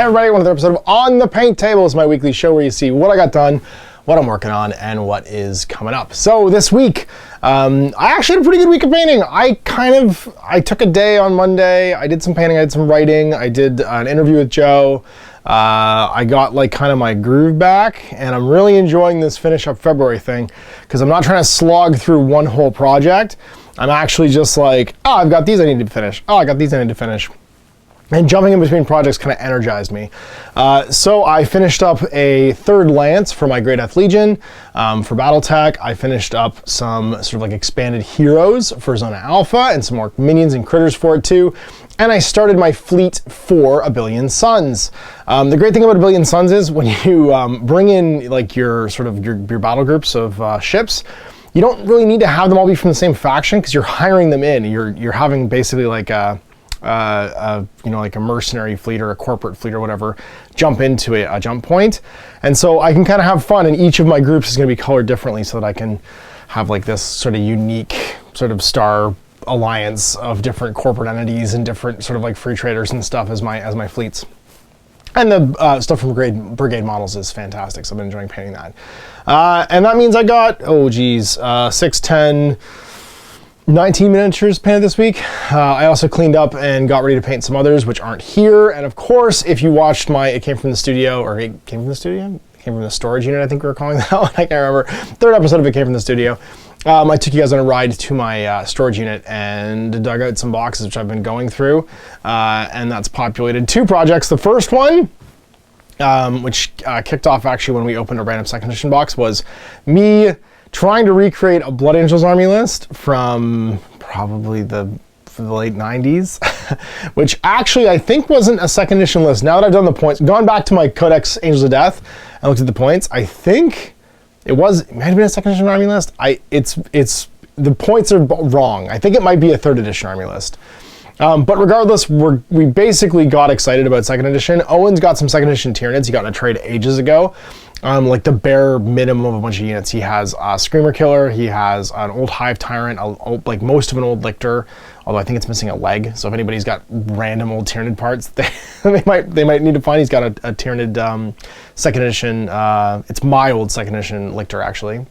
Hey everybody, welcome to another episode of On the Paint Table. It's my weekly show where you see what I got done, what I'm working on, and what is coming up. So this week, I actually had a pretty good week of painting. I took a day on Monday, I did some painting, I did some writing, I did an interview with Joe. I got like kind of my groove back, and I'm really enjoying this finish up February thing because I'm not trying to slog through one whole project. I'm actually just like, oh, I've got these I need to finish. Oh, I got these I need to finish. And jumping in between projects kind of energized me. So I finished up a third Lance for my Great Death Legion. For Battletech, I finished up some sort of like expanded heroes for Zona Alpha and some more minions and critters for it too. And I started my fleet for A Billion Suns. The great thing about A Billion Suns is when you bring in like your battle groups of ships, you don't really need to have them all be from the same faction because you're hiring them in. You're having basically like like a mercenary fleet or a corporate fleet or whatever jump into a jump point. And so I can kind of have fun, and each of my groups is going to be colored differently so that I can have like this sort of unique sort of star alliance of different corporate entities and different sort of like free traders and stuff as my fleets. And the stuff from brigade models is fantastic, so I've been enjoying painting that. And that means I got 6, 10, 19 miniatures painted this week. I also cleaned up and got ready to paint some others which aren't here. And of course, if you watched It Came From the Studio, or It Came From the Studio? It Came From the Storage Unit, I think we were calling that one. I can't remember. Third episode of It Came From the Studio. I took you guys on a ride to my storage unit and dug out some boxes which I've been going through. And that's populated 2 projects. The first one, which kicked off actually when we opened a random second edition box, was me trying to recreate a Blood Angels army list from probably the late 90s, which actually I think wasn't a second edition list. Now that I've done the points, gone back to my Codex Angels of Death and looked at the points, I think it might have been a second edition army list. The points are wrong. I think it might be a third edition army list. But regardless, we basically got excited about second edition. Owen's got some second edition Tyranids he got in a trade ages ago. Like the bare minimum of a bunch of units. He has a Screamer Killer, he has an old Hive Tyrant, like most of an old Lictor, although I think it's missing a leg. So if anybody's got random old Tyranid parts, they might need to find. He's got a Tyranid second edition, it's my old second edition Lictor actually.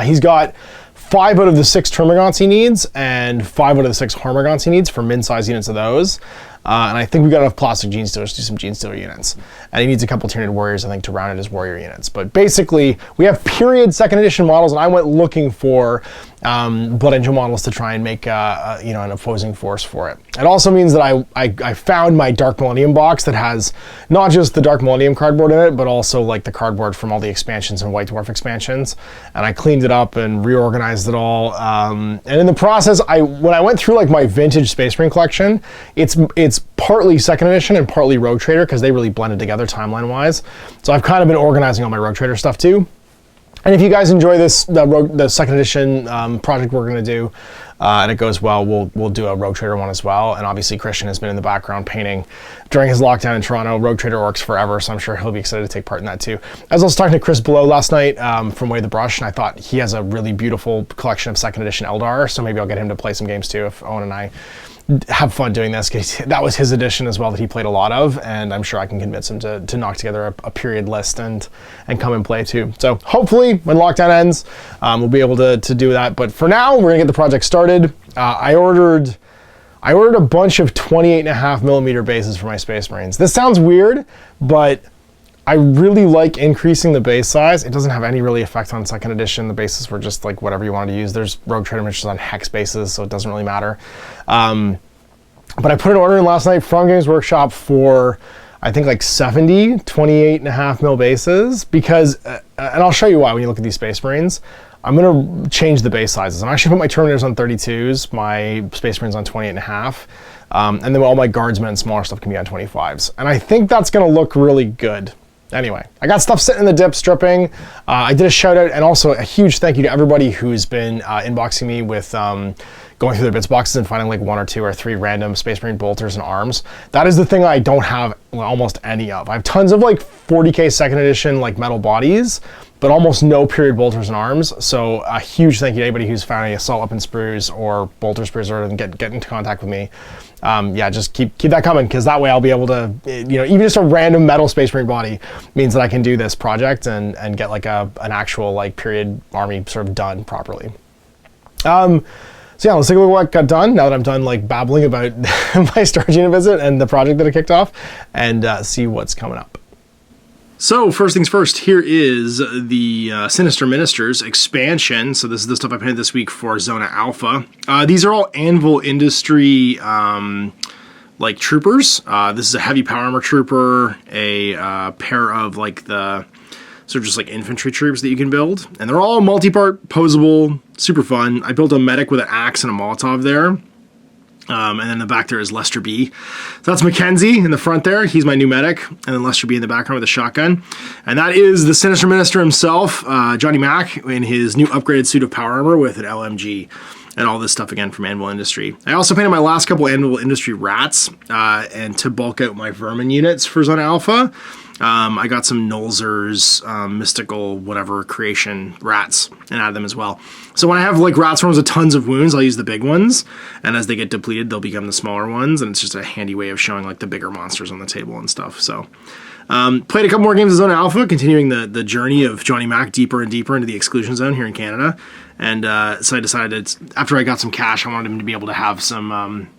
He's got 5 out of the 6 Terminators he needs, and 5 out of the 6 Hormagaunts he needs for min-size units of those. And I think we got enough plastic Gene Stealers to do some Gene Stealer units. And he needs a couple Tyranid Warriors, I think, to round out his Warrior units. But basically, we have period second edition models, and I went looking for Blood Angel models to try and make an opposing force for it. It also means that I found my Dark Millennium box that has not just the Dark Millennium cardboard in it, but also like the cardboard from all the expansions and White Dwarf expansions. And I cleaned it up and reorganized it all. And in the process, when I went through like my vintage Space Marine collection, it's partly second edition and partly Rogue Trader because they really blended together timeline wise. So I've kind of been organizing all my Rogue Trader stuff too. And if you guys enjoy the second edition project we're going to do, and it goes well, we'll do a Rogue Trader one as well. And obviously Christian has been in the background painting during his lockdown in Toronto. Rogue Trader works forever, so I'm sure he'll be excited to take part in that too. I was also talking to Chris Below last night from Way the Brush, and I thought he has a really beautiful collection of second edition Eldar, so maybe I'll get him to play some games too if Owen and I have fun doing this, because that was his edition as well that he played a lot of, and I'm sure I can convince him to knock together a period list and come and play too. So hopefully when lockdown ends, we'll be able to do that. But for now, we're gonna get the project started. I ordered a bunch of 28.5mm bases for my Space Marines. This sounds weird, but I really like increasing the base size. It doesn't have any really effect on second edition. The bases were just like whatever you wanted to use. There's Rogue Trader miniatures on hex bases, so it doesn't really matter. But I put an order in last night from Games Workshop for I think like 70 28.5mm bases because, and I'll show you why when you look at these Space Marines. I'm gonna change the base sizes. I'm actually put my Terminators on 32s, my Space Marines on 28.5, and then all my Guardsmen and smaller stuff can be on 25s. And I think that's gonna look really good. Anyway, I got stuff sitting in the dip stripping. I did a shout out and also a huge thank you to everybody who's been inboxing me with going through their bits boxes and finding like 1 or 2 or 3 random Space Marine bolters and arms. That is the thing I don't have almost any of. I have tons of like 40k second edition like metal bodies, but almost no period bolters and arms. So a huge thank you to anybody who's found any assault weapon sprues or bolter sprues or get into contact with me. Yeah, just keep that coming, because that way I'll be able to, even just a random metal Space Marine body means that I can do this project and get like an actual like period army sort of done properly. So yeah, let's take a look at what got done now that I'm done like babbling about my storage unit visit and the project that I kicked off, and see what's coming up. So first things first, here is the Sinister Ministers expansion. So this is the stuff I painted this week for Zona Alpha. These are all Anvil Industry like troopers. This is a heavy power armor trooper, a pair of like the sort of just like infantry troops that you can build. And they're all multi-part, posable, super fun. I built a medic with an axe and a Molotov there. And then in the back there is Lester B. So that's Mackenzie in the front there. He's my new medic. And then Lester B in the background with a shotgun. And that is the Sinister Minister himself, Johnny Mac, in his new upgraded suit of power armor with an LMG. And all this stuff again from Anvil Industry. I also painted my last couple Anvil Industry rats, and to bulk out my vermin units for Zona Alpha. I got some Nolzur's mystical whatever creation rats and add them as well. So when I have like rat swarms with tons of wounds, I'll use the big ones, and as they get depleted, they'll become the smaller ones, and it's just a handy way of showing like the bigger monsters on the table and stuff. So played a couple more games of Zona Alpha, continuing the journey of Johnny Mac deeper and deeper into the exclusion zone here in Canada. And so I decided, after I got some cash, I wanted him to be able to have some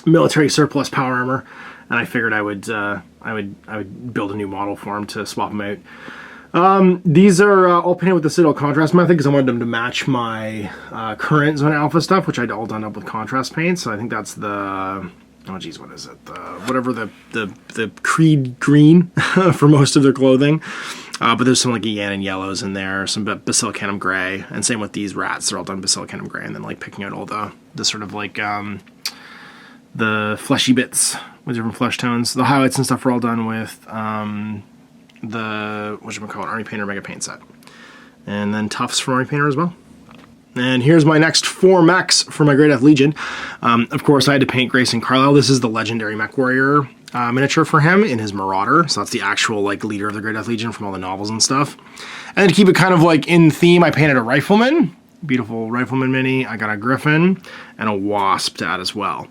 military surplus power armor, and I figured I would build a new model for him to swap him out. These are all painted with the Citadel contrast method because I wanted them to match my current Zona Alpha stuff, which I'd all done up with contrast paint. So I think that's the, oh geez, what is it? Whatever the Creed green for most of their clothing. But there's some like Ieyanan yellows in there, some Basilicanum gray, and same with these rats. They're all done Basilicanum gray, and then like picking out all the sort of like the fleshy bits with different flesh tones. The highlights and stuff are all done with the whatchamacallit, Army Painter Mega Paint set. And then Tufts from Army Painter as well. And here's my next 4 mechs for my Great Death Legion. Of course, I had to paint Grayson Carlisle. This is the legendary mech warrior miniature for him in his Marauder. So that's the actual like leader of the Great Death Legion from all the novels and stuff. And then to keep it kind of like in theme, I painted a rifleman. Beautiful rifleman mini. I got a Griffin and a Wasp to add as well.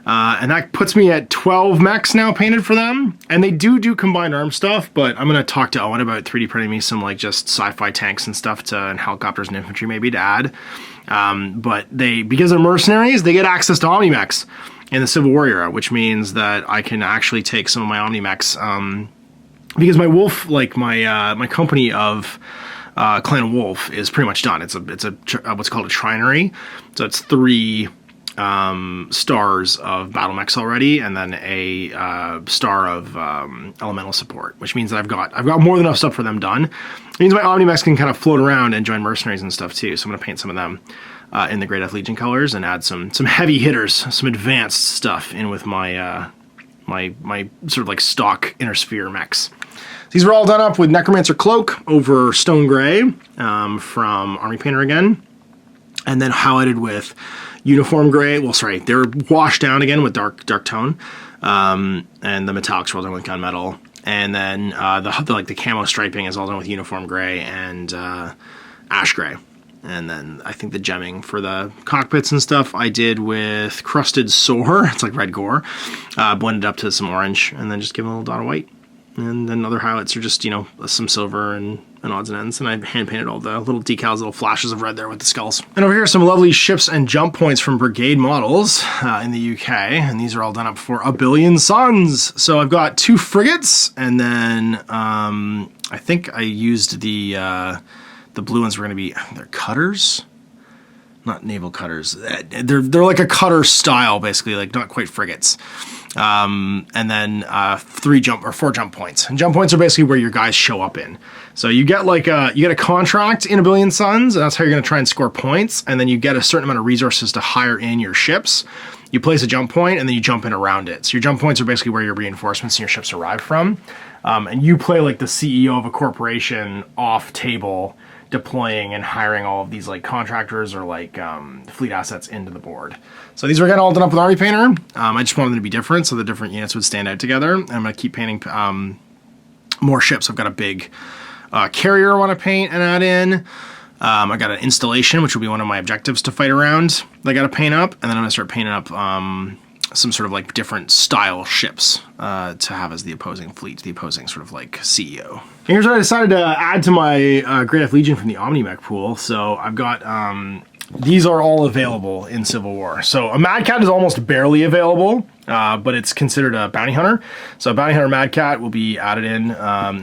And that puts me at 12 mechs now painted for them. And they do combined arm stuff, but I'm going to talk to Owen about 3D printing me some like just sci-fi tanks and stuff and helicopters and infantry maybe to add. But because they're mercenaries, they get access to Omni-Mechs in the Civil War era, which means that I can actually take some of my Omni-Mechs, because my Wolf, like my company of Clan Wolf is pretty much done. It's a what's called a trinary. So it's 3 stars of battle mechs already, and then a star of elemental support, which means that I've got more than enough stuff for them done. It means my Omni-Mechs can kind of float around and join mercenaries and stuff too. So I'm going to paint some of them in the Great Death Legion colors and add some heavy hitters, some advanced stuff in with my my sort of like stock inner sphere mechs. These were all done up with Necromancer Cloak over Stone Gray from Army Painter again, and then highlighted with Uniform Gray. Well, sorry, they're washed down again with dark tone, and the metallics are all done with gunmetal, and then the camo striping is all done with Uniform Gray and Ash Gray. And then I think the gemming for the cockpits and stuff I did with Crusted Sore. It's like red gore, blended up to some orange, and then just give them a little dot of white. And then other highlights are just, some silver and odds and ends. And I hand painted all the little decals, little flashes of red there with the skulls. And over here are some lovely ships and jump points from Brigade models in the UK. And these are all done up for A Billion Suns. So I've got 2 frigates, and then I think I used the blue ones were going to be, they're cutters? Not naval cutters. They're like a cutter style, basically, like not quite frigates. And then 4 jump points. And jump points are basically where your guys show up in. So you get a contract in A Billion Suns, and that's how you're going to try and score points. And then you get a certain amount of resources to hire in your ships. You place a jump point, and then you jump in around it. So your jump points are basically where your reinforcements and your ships arrive from. And you play like the CEO of a corporation off table, deploying and hiring all of these like contractors or like fleet assets into the board. So these are again all done up with Army Painter. I just wanted them to be different so the different units would stand out together. I'm going to keep painting more ships. I've got a big Carrier I want to paint and add in. I got an installation, which will be one of my objectives to fight around. I got to paint up, and then I'm going to start painting up some sort of like different style ships to have as the opposing fleet, the opposing sort of like CEO. Here's what I decided to add to my Great Death Legion from the Omni-Mech pool. So I've got, these are all available in Civil War. So a Mad Cat is almost barely available, but it's considered a bounty hunter. So a bounty hunter Mad Cat will be added in.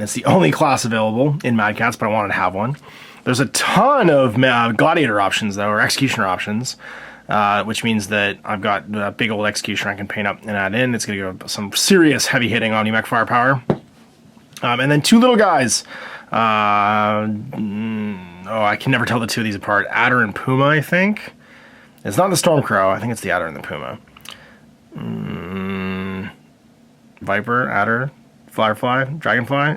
It's the only class available in Mad Cats, but I wanted to have one. There's a ton of gladiator options though, or executioner options. Which means that I've got a big old executioner I can paint up and add in. It's going to give some serious heavy-hitting Omni-Mech firepower. And then two little guys. I can never tell the two of these apart. Adder and Puma, I think. It's not the Stormcrow. I think it's the Adder and the Puma. Viper, Adder, Firefly, Dragonfly.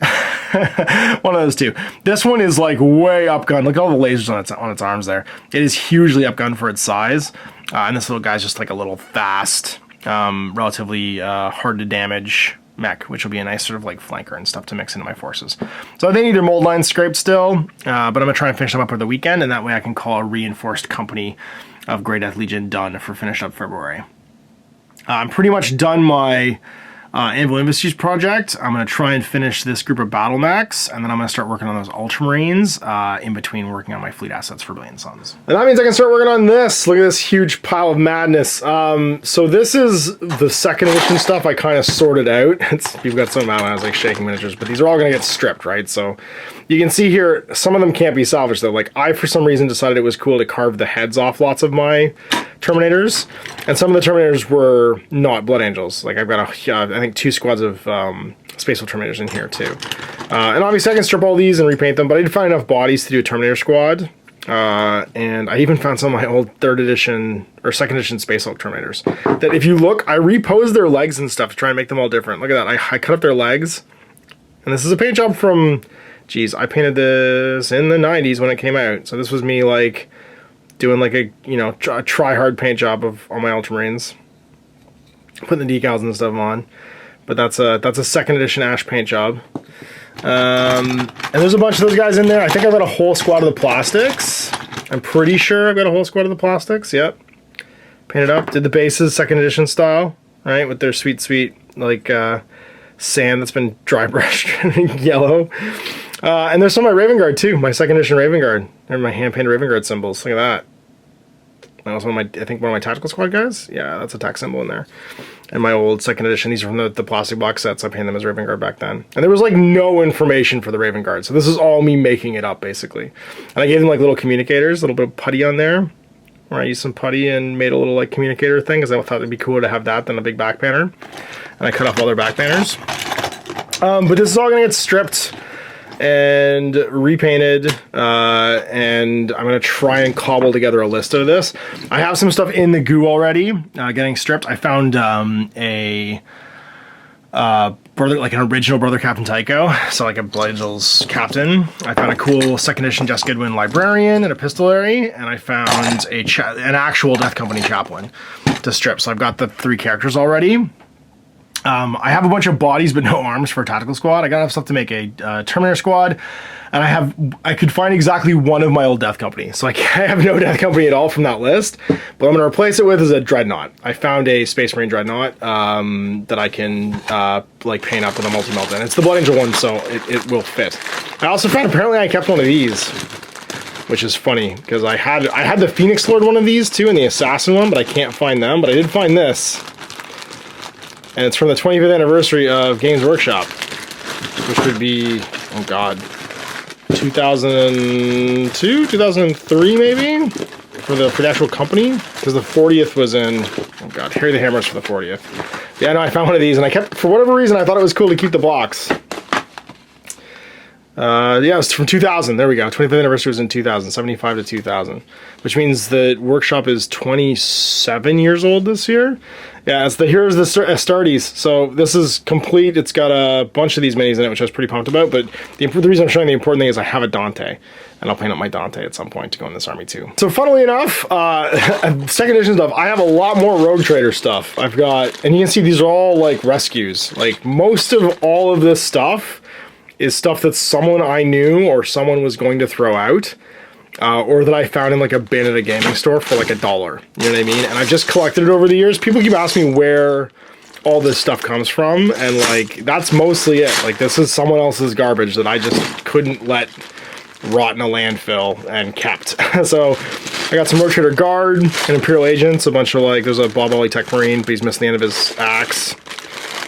One of those two. This one is like way upgunned. Look at all the lasers on its arms there. It is hugely upgunned for its size. And this little guy's just like a little fast, relatively hard to damage mech, which will be a nice sort of like flanker and stuff to mix into my forces. So they need their mold lines scraped still, but I'm going to try and finish them up over the weekend, and that way I can call a reinforced company of Great Death Legion done for finish up February. I'm pretty much done my Anvil Industries project. I'm going to try and finish this group of battle mechs, and then I'm going to start working on those Ultramarines in between working on my fleet assets for Billion Suns. And that means I can start working on this. Look at this huge pile of madness. So this is the second edition stuff I kind of sorted out. You've got some I was like shaking miniatures, but these are all going to get stripped, right? So you can see here, some of them can't be salvaged though. Like I, for some reason, decided it was cool to carve the heads off lots of my Terminators, and some of the Terminators were not Blood Angels. Like I've got I think 2 squads of Space Ultramarines in here too. And obviously I can strip all these and repaint them, but I did find enough bodies to do a Terminator squad. And I even found some of my old 3rd edition or 2nd edition Space Hulk Terminators that if you look, I reposed their legs and stuff to try and make them all different. Look at that, I cut up their legs, and this is a paint job from, geez, I painted this in the 90s when it came out. So this was me like doing like a, you know, try hard paint job of all my Ultramarines, putting the decals and stuff on. But that's a 2nd edition ash paint job. And there's a bunch of those guys in there. I think I've got a whole squad of the plastics. I'm pretty sure I've got a whole squad of the plastics. Yep. Painted up. Did the bases 2nd edition style, right? With their sweet, like, sand that's been dry brushed yellow. And there's some of my Raven Guard too. My 2nd edition Raven Guard. They're my hand-painted Raven Guard symbols. Look at that. That was I think one of my tactical squad guys. Yeah, that's a tack symbol in there. And my old 2nd edition. These are from the plastic box sets. I painted them as Raven Guard back then. And there was like no information for the Raven Guard. So this is all me making it up basically. And I gave them like little communicators, a little bit of putty on there. Where I used some putty and made a little like communicator thing because I thought it'd be cooler to have that than a big back banner. And I cut off all their back banners. But this is all gonna get stripped and repainted, and I'm gonna try and cobble together a list of this. I have some stuff in the goo already, getting stripped. I found a brother, like an original Brother Captain Tycho, so like a Blood Angels captain. I found a cool 2nd edition Jess Goodwin librarian and epistolary, and I found an actual Death Company chaplain to strip. So I've got the 3 characters already. I have a bunch of bodies but no arms for a tactical squad. I gotta have stuff to make a Terminator squad, and I could find exactly one of my old Death Company. So I have no Death Company at all from that list. But I'm gonna replace it with is a Dreadnought. I found a Space Marine Dreadnought that I can like paint up with a multi-melt in. It's the Blood Angel one, so it will fit. I also found apparently I kept one of these, which is funny because I had the Phoenix Lord one of these too and the Assassin one, but I can't find them. But I did find this. And it's from the 25th anniversary of Games Workshop, which would be, oh god, 2002, 2003 maybe, for the actual company, because the 40th was in, oh god, Harry the Hammer's for the 40th. Yeah, no, I found one of these, and I kept, for whatever reason, I thought it was cool to keep the blocks. Yeah, it was from 2000. There we go. 25th anniversary was in 2000, 75 to 2000, which means the workshop is 27 years old this year. Yeah, here's the Astartes. So this is complete. It's got a bunch of these minis in it, which I was pretty pumped about. But the reason I'm showing the important thing is I have a Dante, and I'll paint up my Dante at some point to go in this army too. So funnily enough, 2nd edition stuff, I have a lot more Rogue Trader stuff. I've got, and you can see these are all like rescues. Like most of all of this stuff is stuff that someone I knew or someone was going to throw out, or that I found in like a bin at a gaming store for like $1. You know what I mean? And I've just collected it over the years. People keep asking me where all this stuff comes from, and like that's mostly it. Like this is someone else's garbage that I just couldn't let rot in a landfill and kept. So I got some Rotator Guard and Imperial Agents, a bunch of like, there's a Battletech Marine, but he's missing the end of his axe.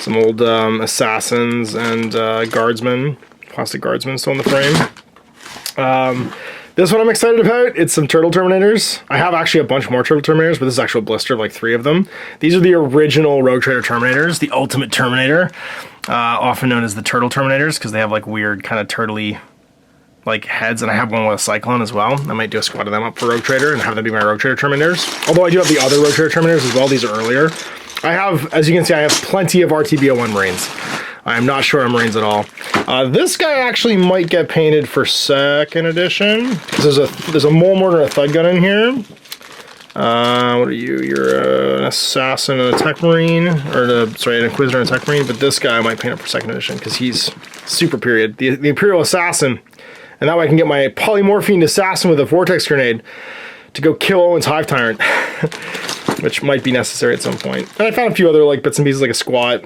Some old Assassins and Guardsmen, plastic Guardsmen still in the frame. This one I'm excited about. It's some Turtle Terminators. I have actually a bunch more Turtle Terminators, but this is actually a blister of like 3 of them. These are the original Rogue Trader Terminators, the Ultimate Terminator, often known as the Turtle Terminators, because they have like weird kind of turtley like heads, and I have one with a Cyclone as well. I might do a squad of them up for Rogue Trader and have them be my Rogue Trader Terminators. Although I do have the other Rogue Trader Terminators as well. These are earlier. I have, as you can see, I have plenty of RTB01 Marines. I am not sure on Marines at all. This guy actually might get painted for 2nd edition, because there's a Mole Mortar and a Thud Gun in here. What are you? You're an Assassin and a Tech Marine, or sorry, an Inquisitor and a Tech Marine, but this guy I might paint up for 2nd edition, because he's super period. The Imperial Assassin, and that way I can get my Polymorphine Assassin with a Vortex Grenade to go kill Owen's Hive Tyrant, which might be necessary at some point. And I found a few other like bits and pieces, like a squat.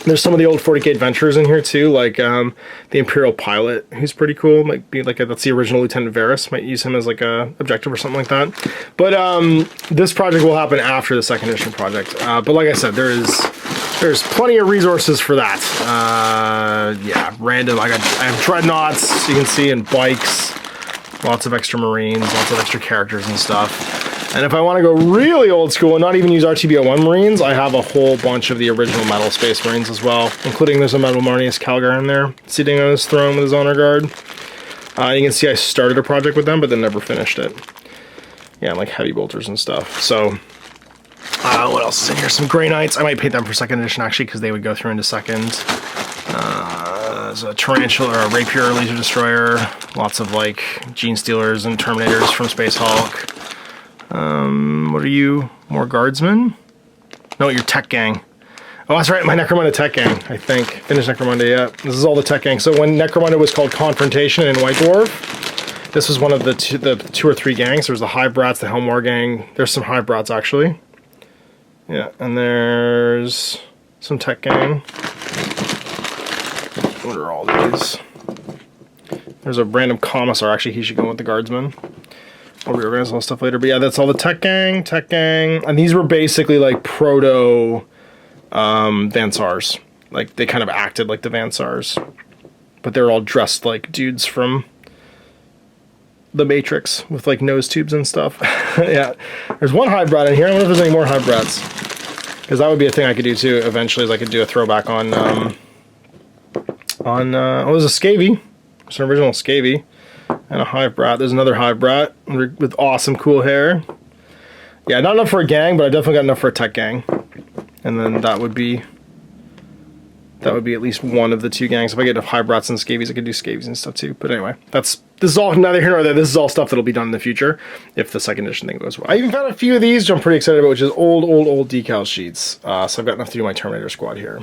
There's some of the old 40k adventurers in here too, like the Imperial Pilot, who's pretty cool. Might be like that's the original Lieutenant Varys. Might use him as like a objective or something like that. But this project will happen after the 2nd edition project. But like I said, there's plenty of resources for that. Yeah, random. I have dreadnoughts, you can see, and bikes. Lots of extra Marines, lots of extra characters and stuff. And if I want to go really old school and not even use RTB01 Marines, I have a whole bunch of the original Metal Space Marines as well, including there's a Metal Marnius Calgar in there, sitting on his throne with his honor guard. You can see I started a project with them, but then never finished it. Yeah, like heavy bolters and stuff. So, what else is in here? Some Grey Knights. I might paint them for 2nd edition, actually, because they would go through into 2nd. There's a Tarantula or a Rapier Laser Destroyer. Lots of like Gene Stealers and Terminators from Space Hulk. What are you? More Guardsmen? No, your Tech Gang. Oh, that's right, my Necromunda Tech Gang, I think. Finished Necromunda, yeah. This is all the Tech Gang. So when Necromunda was called Confrontation in White Dwarf, this was one of the 2 or 3 gangs. There was the Hive Brats, the Helmar Gang. There's some Hive Brats, actually. Yeah, and there's some Tech Gang. What are all these? There's a random Commissar. Actually, he should go with the Guardsmen. I'll reorganize all this stuff later. But yeah, that's all the Tech Gang. And these were basically like proto Vansars. Like, they kind of acted like the Vansars. But they're all dressed like dudes from the Matrix with like nose tubes and stuff. Yeah. There's one Hive Brat in here. I wonder if there's any more Hive Brats. Because that would be a thing I could do too eventually, is I could do a throwback on there's a Scavy. There's an original Scavy and a Hive Brat. There's another Hive Brat with awesome cool hair. Yeah, not enough for a gang, but I definitely got enough for a Tech Gang. And then that would be at least one of the 2 gangs. If I get enough Hive Brats and Scavies, I could do Scavies and stuff too. But anyway, this is all neither here nor there. This is all stuff that'll be done in the future if the 2nd edition thing goes well. I even found a few of these which I'm pretty excited about, which is old decal sheets. So I've got enough to do my Terminator squad here.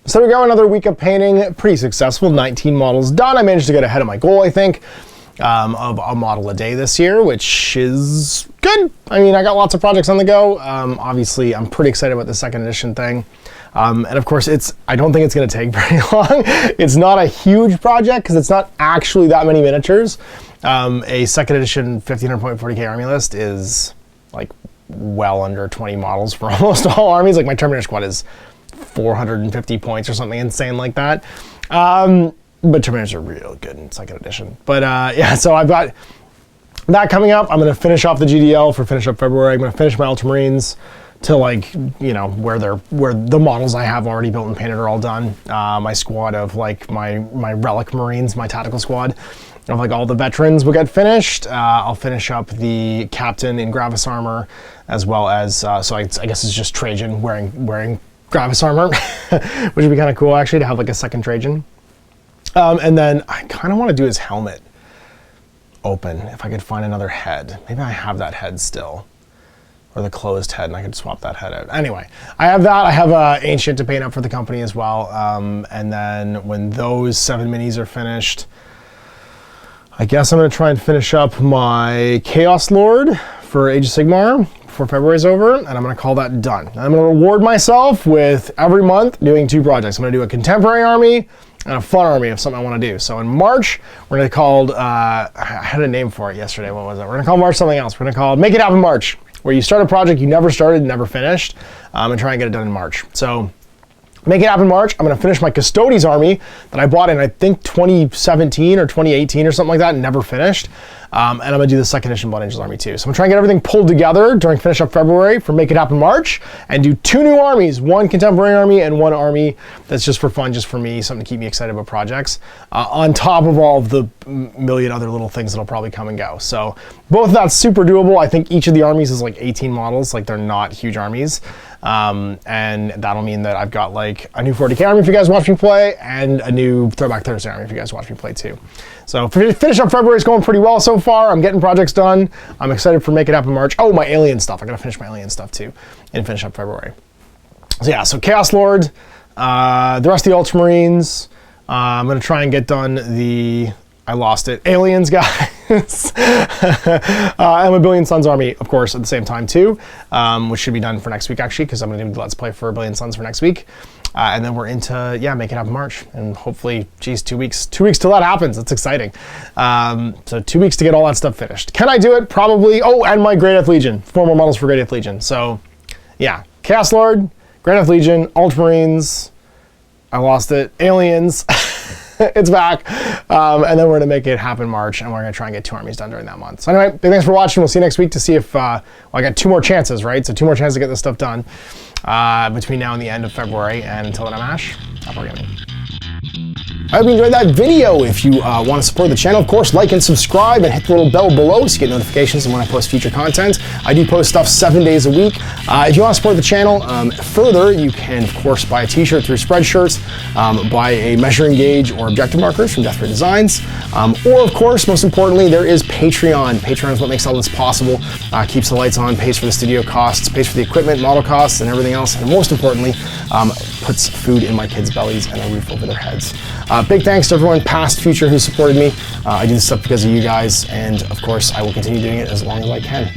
So there we go, another week of painting, pretty successful, 19 models done. I managed to get ahead of my goal, I think, of a model a day this year, which is good. I mean, I got lots of projects on the go. Obviously, I'm pretty excited about the 2nd edition thing. And of course, I don't think it's gonna take very long. It's not a huge project because it's not actually that many miniatures. A 2nd edition 1500.40k army list is like well under 20 models for almost all armies. Like my Terminator squad is 450 points or something insane like that. But Terminators are real good in 2nd edition. But yeah, so I've got that coming up. I'm going to finish off the GDL for finish up February. I'm going to finish my Ultramarines to like, you know, where the models I have already built and painted are all done. My squad of like my Relic Marines, my tactical squad of like all the veterans will get finished. I'll finish up the Captain in Gravis armor, as well as, so I guess it's just Trajan wearing Gravis armor, which would be kind of cool actually to have like a 2nd Trajan. And then I kind of want to do his helmet open if I could find another head. Maybe I have that head still. or the closed head, and I could swap that head out. Anyway, I have that. I have Ancient to paint up for the company as well. And then when those 7 minis are finished, I guess I'm going to try and finish up my Chaos Lord for Age of Sigmar before February's over, and I'm going to call that done. And I'm going to reward myself with every month doing 2 projects. I'm going to do a contemporary army and a fun army of something I want to do. So in March, we're going to call, I had a name for it yesterday. What was it? We're going to call March something else. We're going to call it Make It Happen March, where you start a project you never started, never finished, and try and get it done in March. So Make It Happen March, I'm going to finish my Custodes army that I bought in, I think, 2017 or 2018 or something like that, and never finished. And I'm going to do the second edition Blood Angels army too. So I'm trying to get everything pulled together during Finish Up February for Make It Happen March, and do 2 new armies, 1 contemporary army and 1 army that's just for fun, just for me, something to keep me excited about projects, on top of all of the million other little things that'll probably come and go. So both of that's super doable. I think each of the armies is like 18 models, like they're not huge armies. And that'll mean that I've got like a new 40k army if you guys watch me play, and a new Throwback Thursday army if you guys watch me play too. So Finish Up February is going pretty well so far. I'm getting projects done. I'm excited for Make It Happen March. Oh, my alien stuff. I gotta finish my alien stuff too and Finish Up February. So yeah, so Chaos Lord, the rest of the Ultramarines. I'm gonna try and get done the, I lost it, Aliens guys. And a Billion Suns army, of course, at the same time too, which should be done for next week actually, because I'm gonna do the Let's Play for a Billion Suns for next week. And then we're into, yeah, Make It Happen March, and hopefully, geez, 2 weeks till that happens. That's exciting. So 2 weeks to get all that stuff finished. Can I do it? Probably. Oh, and my Great Death Legion, 4 more models for Great Death Legion. So yeah, Chaos Lord, Great Death Legion, Ultramarines, I lost it, Aliens, it's back. And then we're gonna Make It Happen March, and we're gonna try and get 2 armies done during that month. So anyway, big thanks for watching. We'll see you next week to see if, well, I got 2 more chances, right? So 2 more chances to get this stuff done between now and the end of February. And until then, I'm Ash. Happy gaming. I hope you enjoyed that video. If you want to support the channel, of course, like and subscribe and hit the little bell below so you get notifications when I post future content. I do post stuff 7 days a week. If you want to support the channel further, you can, of course, buy a t-shirt through Spreadshirts, buy a measuring gauge or objective markers from Death Ray Designs, or, of course, most importantly, there is Patreon. Patreon is what makes all this possible, keeps the lights on, pays for the studio costs, pays for the equipment, model costs, and everything else, and most importantly, puts food in my kids' bellies and a roof over their heads. Big thanks to everyone, past, future, who supported me. I do this stuff because of you guys, and of course, I will continue doing it as long as I can.